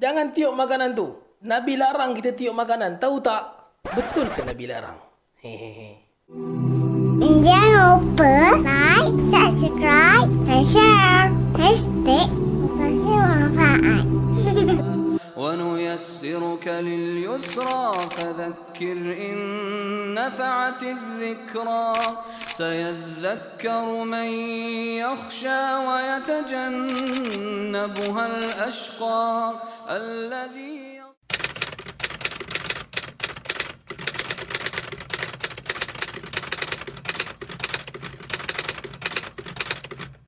Jangan tiup makanan tu. Nabi larang kita tiup makanan. Tahu tak? Betul ke Nabi larang? Hehehe. Jangan lupa like, subscribe, dan share. Hashtag masih manfaat. ونيسرك لليسرى فذكر إن نفعت الذكرى سيذكر من يخشى ويتجنبها الأشقى الذي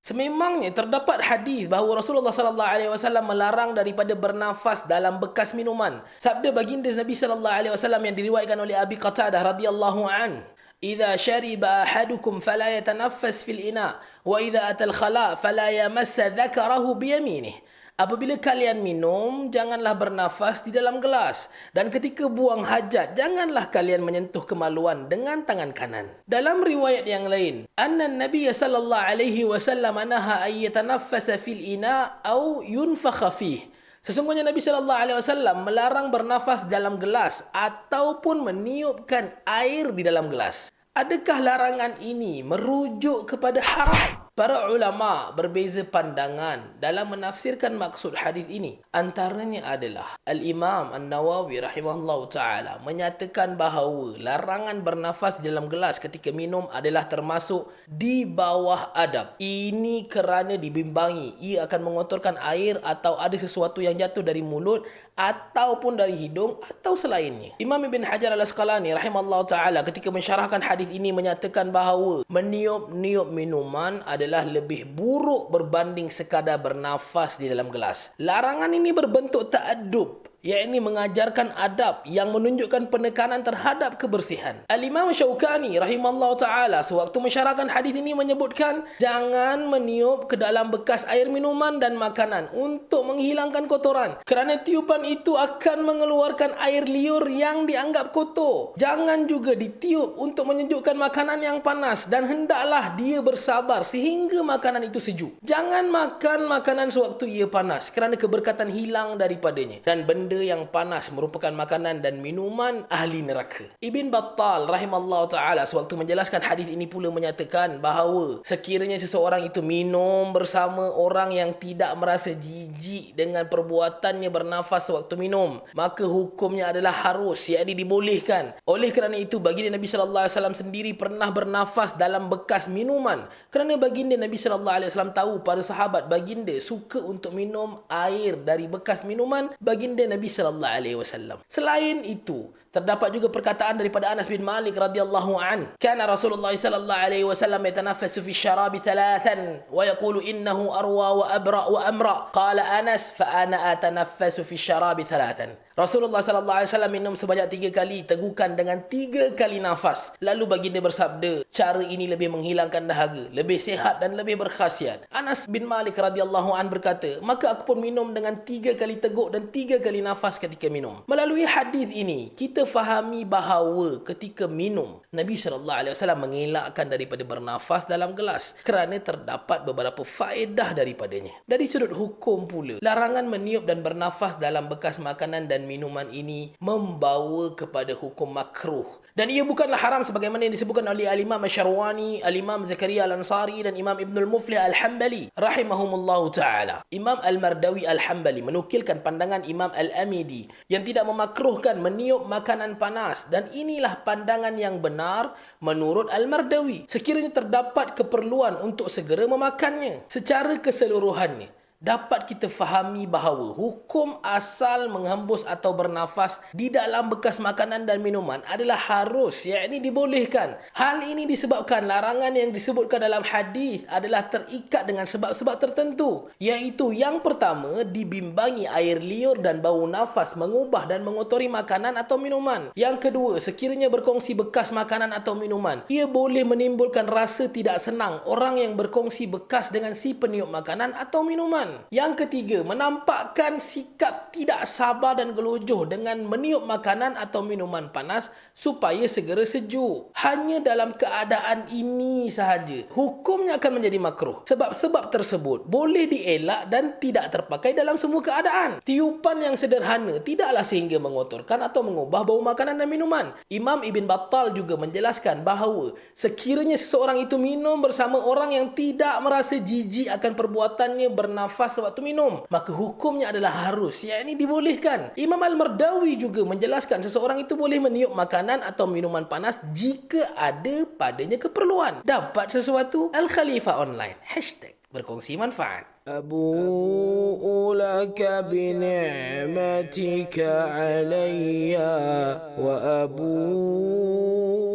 Sememangnya terdapat hadis bahawa Rasulullah sallallahu alaihi wasallam melarang daripada bernafas dalam bekas minuman. Sabda baginda Nabi sallallahu alaihi wasallam yang diriwayatkan oleh Abi Qatadah radhiyallahu an, "Idza shariba ahadukum fala yatanaffas fil ina, wa idza atal khala fala yamassa dhakarahu bi yaminih." Apabila kalian minum, janganlah bernafas di dalam gelas. Dan ketika buang hajat, janganlah kalian menyentuh kemaluan dengan tangan kanan. Dalam riwayat yang lain, anna Nabi sallallahu alaihi wasallam naha ay yatanaffasa fil ina au yunfakha fih. Sesungguhnya Nabi sallallahu alaihi wasallam melarang bernafas dalam gelas ataupun meniupkan air di dalam gelas. Adakah larangan ini merujuk kepada haram? Para ulama berbeza pandangan dalam menafsirkan maksud hadis ini. Antaranya adalah Al-Imam An-Nawawi rahimahullah ta'ala menyatakan bahawa larangan bernafas dalam gelas ketika minum adalah termasuk di bawah adab. Ini kerana dibimbangi ia akan mengotorkan air atau ada sesuatu yang jatuh dari mulut ataupun dari hidung atau selainnya. Imam Ibn Hajar Al-Asqalani rahimahullah ta'ala ketika mensyarahkan hadis ini menyatakan bahawa meniup-niup minuman adalah lebih buruk berbanding sekadar bernafas di dalam gelas. Larangan ini berbentuk ta'addub, yakni mengajarkan adab yang menunjukkan penekanan terhadap kebersihan. Al-Imam Syaukani rahimahullah ta'ala sewaktu mensyarahkan hadis ini menyebutkan jangan meniup ke dalam bekas air minuman dan makanan untuk menghilangkan kotoran, kerana tiupan itu akan mengeluarkan air liur yang dianggap kotor. Jangan juga ditiup untuk menyejukkan makanan yang panas dan hendaklah dia bersabar sehingga makanan itu sejuk. Jangan makan makanan sewaktu ia panas kerana keberkatan hilang daripadanya, dan benda yang panas merupakan makanan dan minuman ahli neraka. Ibn Battal rahimallahu ta'ala sewaktu menjelaskan hadis ini pula menyatakan bahawa sekiranya seseorang itu minum bersama orang yang tidak merasa jijik dengan perbuatannya bernafas sewaktu minum, maka hukumnya adalah harus, yakni dibolehkan. Oleh kerana itu baginda Nabi sallallahu alaihi wasallam sendiri pernah bernafas dalam bekas minuman, kerana baginda Nabi sallallahu alaihi wasallam tahu para sahabat baginda suka untuk minum air dari bekas minuman baginda Nabi sallallahu alaihi wasallam. Selain itu, terdapat juga perkataan daripada Anas bin Malik radhiyallahu an, "Kana Rasulullah sallallahu alaihi wasallam yatanaffasu fi syarabi thalathan wa yaqulu innahu arwa wa abra wa amra." Qala Anas, "Fa ana atanaffasu fi syarabi thalathan." Rasulullah sallallahu alaihi wasallam minum sebanyak 3 kali, tegukan dengan 3 kali nafas. Lalu baginda bersabda, cara ini lebih menghilangkan dahaga, lebih sihat dan lebih berkhasiat. Anas bin Malik radhiyallahu an berkata, maka aku pun minum dengan 3 kali teguk dan 3 kali nafas ketika minum. Melalui hadis ini, kita fahami bahawa ketika minum, Nabi sallallahu alaihi wasallam mengelakkan daripada bernafas dalam gelas kerana terdapat beberapa faedah daripadanya. Dari sudut hukum pula, larangan meniup dan bernafas dalam bekas makanan dan minuman ini membawa kepada hukum makruh, dan ia bukanlah haram sebagaimana yang disebutkan oleh Al-Imam Asy-Syarwani, Al-Imam Zakaria Al-Ansari dan Imam Ibnul Muflih Al-Hambali rahimahumullahu ta'ala. Imam Al-Mardawi Al-Hambali menukilkan pandangan Imam Al-Amidi yang tidak memakruhkan meniup makanan panas, dan inilah pandangan yang benar menurut Al-Mardawi sekiranya terdapat keperluan untuk segera memakannya. Secara keseluruhannya dapat kita fahami bahawa hukum asal menghembus atau bernafas di dalam bekas makanan dan minuman adalah harus, yakni dibolehkan. Hal ini disebabkan larangan yang disebutkan dalam hadis adalah terikat dengan sebab-sebab tertentu, iaitu yang pertama, dibimbangi air liur dan bau nafas mengubah dan mengotori makanan atau minuman. Yang kedua, sekiranya berkongsi bekas makanan atau minuman, ia boleh menimbulkan rasa tidak senang orang yang berkongsi bekas dengan si peniup makanan atau minuman. minuman. Yang ketiga, menampakkan sikap tidak sabar dan gelojoh dengan meniup makanan atau minuman panas supaya segera sejuk. Hanya dalam keadaan ini sahaja hukumnya akan menjadi makruh. Sebab-sebab tersebut boleh dielak dan tidak terpakai dalam semua keadaan. Tiupan yang sederhana tidaklah sehingga mengotorkan atau mengubah bau makanan dan minuman. Imam Ibn Battal juga menjelaskan bahawa sekiranya seseorang itu minum bersama orang yang tidak merasa jijik akan perbuatannya bernafas sewaktu minum, maka hukumnya adalah harus, yakni dibolehkan. Imam Al-Mardawi juga menjelaskan seseorang itu boleh meniup makanan atau minuman panas jika ada padanya keperluan. Dapat sesuatu? Al-Khalifah Online #berkongsi manfaat. أبوء لك بنعمتك علي وأبوء